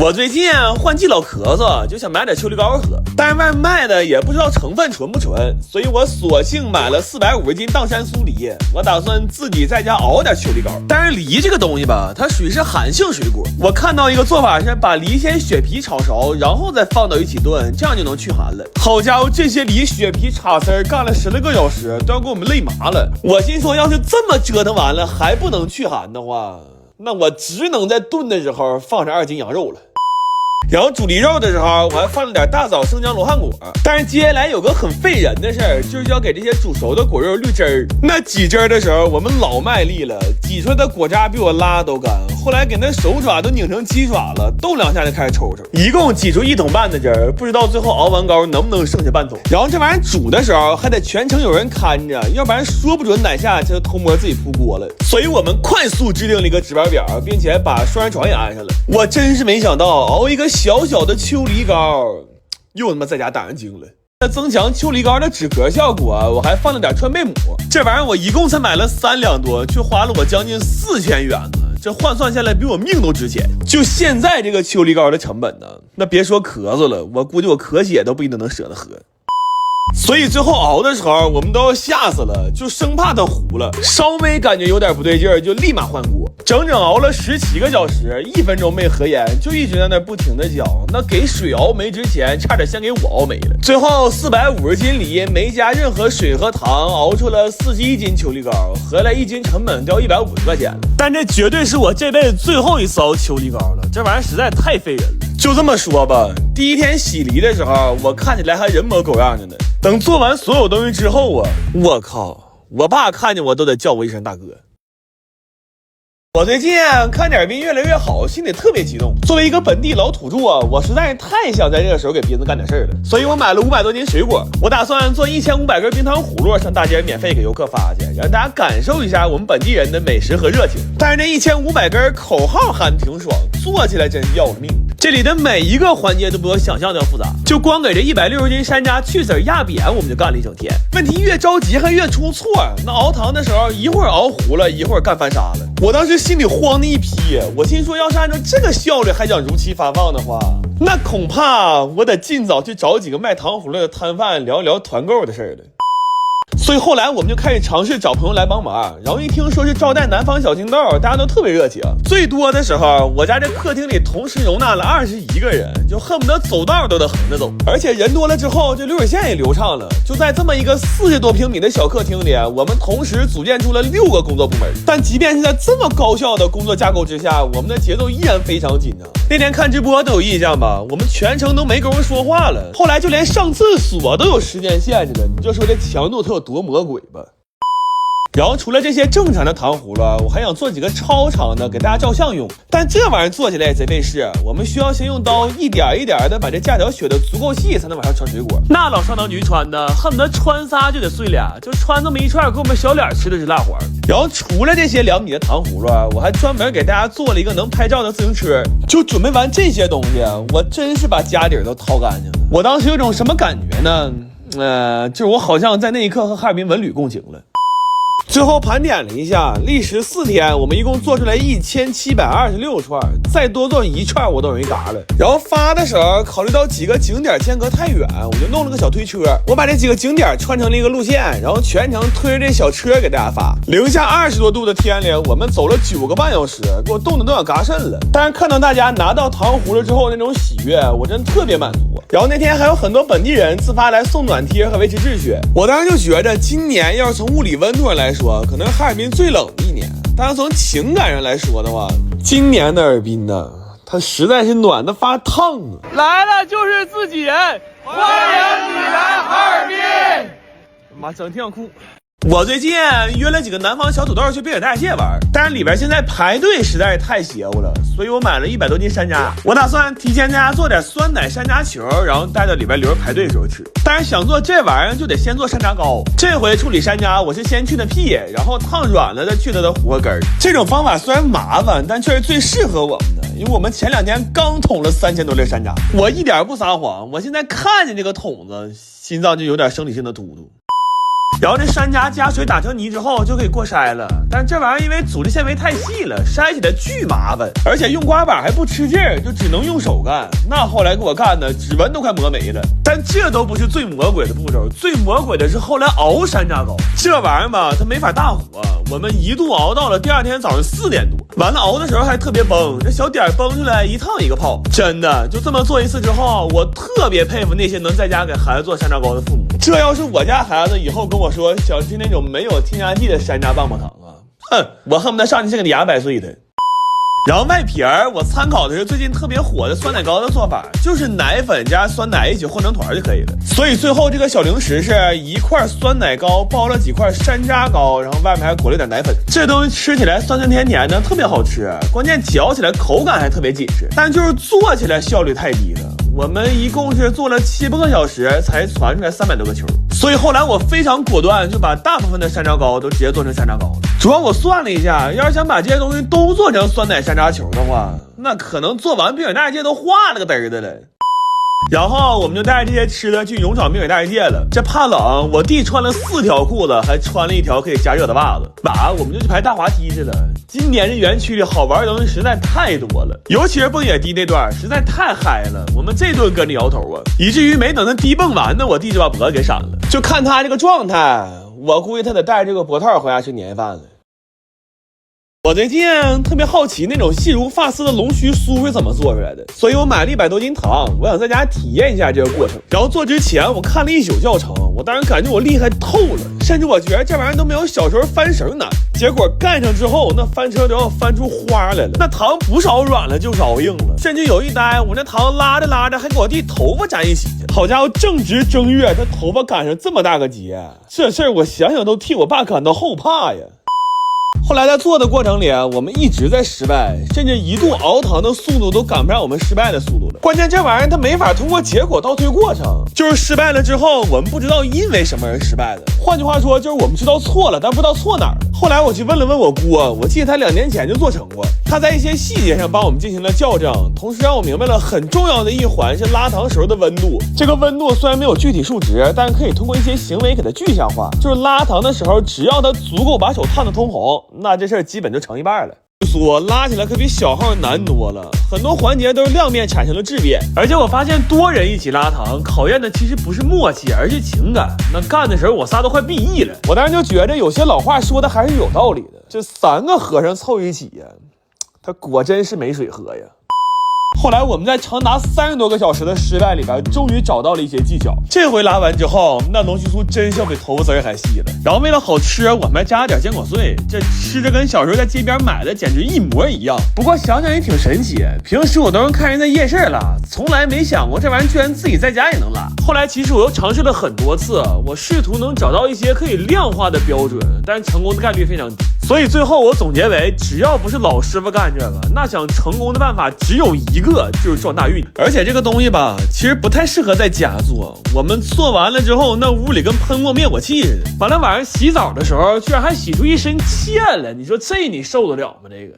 我最近换季老咳嗽，就想买点秋梨膏喝，但是外面卖的也不知道成分纯不纯，所以我索性买了450斤砀山酥梨。我打算自己在家熬点秋梨膏。但是梨这个东西吧，它属于是寒性水果。我看到一个做法是把梨先血皮炒熟，然后再放到一起炖，这样就能去寒了。好家伙，这些梨血皮插丝儿干了10来个小时，都要给我们累麻了。我心说，要是这么折腾完了还不能去寒的话，那我只能在炖的时候放上2斤羊肉了。然后煮梨肉的时候，我还放了点大枣、生姜、罗汉果。但是接下来有个很费人的事儿，就是要给这些煮熟的果肉滤汁儿。那挤汁儿的时候，我们老卖力了，挤出来的果渣比我拉都干。后来给那手爪都拧成鸡爪了，动2下就开始抽抽。一共挤出1桶半的汁儿，不知道最后熬完膏能不能剩下半桶。然后这玩意儿煮的时候还得全程有人看着，要不然说不准哪下就偷摸自己扑锅了。所以我们快速制定了一个值班表，并且把双人床也安上了。我真是没想到熬一个小小的秋梨膏又他妈在家打上精了。为了增强秋梨膏的止咳效果，我还放了点川贝母。这玩意儿我一共才买了3两多，却花了我将近4000元呢。这换算下来比我命都值钱。就现在这个秋梨膏的成本呢，那别说咳嗽了，我估计我咳血都不一定能舍得喝。所以最后熬的时候我们都要吓死了，就生怕它糊了，稍微感觉有点不对劲儿就立马换锅。整整熬了17个小时，1分钟没合眼，就一直在那不停的搅。那给水熬没之前，差点先给我熬没了。最后450斤梨没加任何水和糖，熬出了41斤秋梨膏，合来1斤成本掉150块钱了。但这绝对是我这辈子最后一次熬秋梨膏了，这玩意儿实在太费人了。就这么说吧，第一天洗梨的时候，我看起来还人模狗样的呢。等做完所有东西之后啊，我靠，我爸看见我都得叫我一声大哥。我最近看点病越来越好，心里特别激动。作为一个本地老土著啊，我实在是太想在这个时候给鼻子干点事儿了，所以我买了500多斤水果。我打算做1500根冰糖葫芦上大街免费给游客发去，让大家感受一下我们本地人的美食和热情。但是这1500根口号喊挺爽，做起来真是要了命。这里的每一个环节都比我想象的要复杂，就光给这160斤山楂去籽压扁，我们就干了一整天。问题越着急还越出错，那熬糖的时候一会儿熬糊了，一会儿干翻沙了。我当时心里慌的一批，我心说要是按照这个效率还想如期发放的话，那恐怕我得尽早去找几个卖糖葫芦的摊贩聊一聊团购的事儿了。所以后来我们就开始尝试找朋友来帮忙，然后一听说是招待南方小青豆，大家都特别热情。最多的时候，我家这客厅里同时容纳了21个人，就恨不得走道都得横着走。而且人多了之后，这流水线也流畅了。就在这么一个40多平米的小客厅里，我们同时组建出了6个工作部门。但即便是在这么高效的工作架构之下，我们的节奏依然非常紧张。那天看直播都有印象吧？我们全程都没工夫说话了，后来就连上厕所都有时间限制了，你就说这强度它有多魔鬼吧。然后除了这些正常的糖葫芦，我还想做几个超长的给大家照相用。但这玩意儿做起来也贼费事，我们需要先用刀一点一点的把这架条削得足够细，才能往上穿水果。那老上当局穿的恨不得穿仨就得碎俩，就穿这么一串给我们小脸吃的是辣黄。然后除了这些2米的糖葫芦，我还专门给大家做了一个能拍照的自行车。就准备完这些东西，我真是把家底都掏干净了。我当时有种什么感觉呢？就是我好像在那一刻和哈尔滨文旅共情了。最后盘点了一下，历时4天，我们一共做出来1726串，再多做1串我都容易嘎了。然后发的时候，考虑到几个景点间隔太远，我就弄了个小推车，我把这几个景点串成了一个路线，然后全程推着这小车给大家发。零下20多度的天里，我们走了9个半小时，给我冻得都想嘎肾了。但是看到大家拿到糖葫芦之后那种喜悦，我真特别满足。然后那天还有很多本地人自发来送暖贴和维持秩序，我当时就觉着今年要是从物理温度上来说，可能是哈尔滨最冷的一年，但是从情感上来说的话，今年的哈尔滨呢，它实在是暖得发烫啊！来了就是自己人，欢迎你来哈尔滨！妈，整挺想哭。我最近约了几个南方小土豆去北海大蟹玩，但是里边现在排队实在是太邪乎了，所以我买了100多斤山楂。我打算提前在家做点酸奶山楂球，然后带到里边留着排队的时候吃。但是想做这玩意儿就得先做山楂糕。这回处理山楂，我是先去的屁，然后烫软了再去它的核根儿。这种方法虽然麻烦，但却是最适合我们的，因为我们前2天刚捅了3000多粒山楂。我一点不撒谎，我现在看见这个桶子，心脏就有点生理性的突突。然后这山楂加水打成泥之后就可以过筛了，但这玩意儿因为组织纤维太细了，筛起来巨麻烦，而且用刮板还不吃劲儿，就只能用手干。那后来给我干的指纹都快磨没了。但这都不是最魔鬼的步骤，最魔鬼的是后来熬山楂糕。这玩意儿吧，它没法大火，我们一度熬到了第二天早上4点多。完了熬的时候还特别崩，这小点崩出来一趟一个泡。真的就这么做一次之后，我特别佩服那些能在家给孩子做山楂糕的父母。这要是我家孩子以后跟我说想吃那种没有添加剂的山楂棒棒糖啊，哼，我恨不得上去先给你牙掰碎它。然后外皮儿，我参考的是最近特别火的酸奶糕的做法，就是奶粉加酸奶一起和成团就可以了。所以最后这个小零食是一块酸奶糕包了几块山楂糕，然后外面还裹了点奶粉。这东西吃起来酸酸甜甜的，特别好吃，关键嚼起来口感还特别紧实，但就是做起来效率太低了。我们一共是做了7、8个小时才传出来300多个球，所以后来我非常果断，就把大部分的山楂糕都直接做成山楂糕了。主要我算了一下，要是想把这些东西都做成酸奶山楂球的话，那可能做完冰雪大世界都化了个嘚儿的了。然后我们就带着这些吃的去勇闯冰雪大世界了。这怕冷，我弟穿了4条裤子，还穿了1条可以加热的袜子。我们就去排大滑梯去了。今年这园区里好玩的东西实在太多了，尤其是蹦野迪那段实在太嗨了，我们这顿跟着摇头啊，以至于没等他低蹦完呢，我弟就把脖子给闪了。就看他这个状态，我估计他得带这个脖套回家吃年夜饭了。我最近特别好奇那种细如发丝的龙须酥是怎么做出来的，所以我买了100多斤糖，我想在家体验一下这个过程。然后做之前我看了1宿教程，我当时感觉我厉害透了，甚至我觉得这玩意儿都没有小时候翻绳难。结果干上之后，那翻车都要翻出花来了，那糖不是熬软了就是熬硬了，甚至有一单我那糖拉着拉着还给我弟头发粘一起去。好家伙，正值正月他头发赶上这么大个节，这事儿我想想都替我爸感到后怕呀。后来在做的过程里，我们一直在失败，甚至一度熬糖的速度都赶不上我们失败的速度了。关键这玩意儿它没法通过结果倒推过程，就是失败了之后我们不知道因为什么而失败的。换句话说，就是我们知道错了，但不知道错哪儿。后来我去问了问我姑，我记得他2年前就做成过，他在一些细节上帮我们进行了校正，同时让我明白了很重要的一环是拉糖时候的温度。这个温度虽然没有具体数值，但可以通过一些行为给它具象化，就是拉糖的时候只要它足够把手烫得通红，那这事儿基本就成一半了。说拉起来可比小号难多了，很多环节都是亮面产生了质变。而且我发现多人一起拉糖考验的其实不是默契，而是情感。那干的时候我仨都快毕业了，我当时就觉得有些老话说的还是有道理的，这3个和尚凑一起呀，他果真是没水喝呀。后来我们在长达30多个小时的失败里边，终于找到了一些技巧。这回拉完之后，那龙须酥真像比头发丝儿还细了。然后为了好吃，我们还加了点坚果碎，这吃着跟小时候在街边买的简直一模一样。不过想想也挺神奇，平时我都是看人在夜市拉，从来没想过这玩意儿居然自己在家也能拉。后来其实我又尝试了很多次，我试图能找到一些可以量化的标准，但是成功的概率非常低。所以最后我总结为，只要不是老师傅干这个，那想成功的办法只有一个，就是撞大运。而且这个东西吧，其实不太适合在家做。我们做完了之后，那屋里跟喷过灭火器似的。完了晚上洗澡的时候，居然还洗出一身欠来，你说这你受得了吗？这个。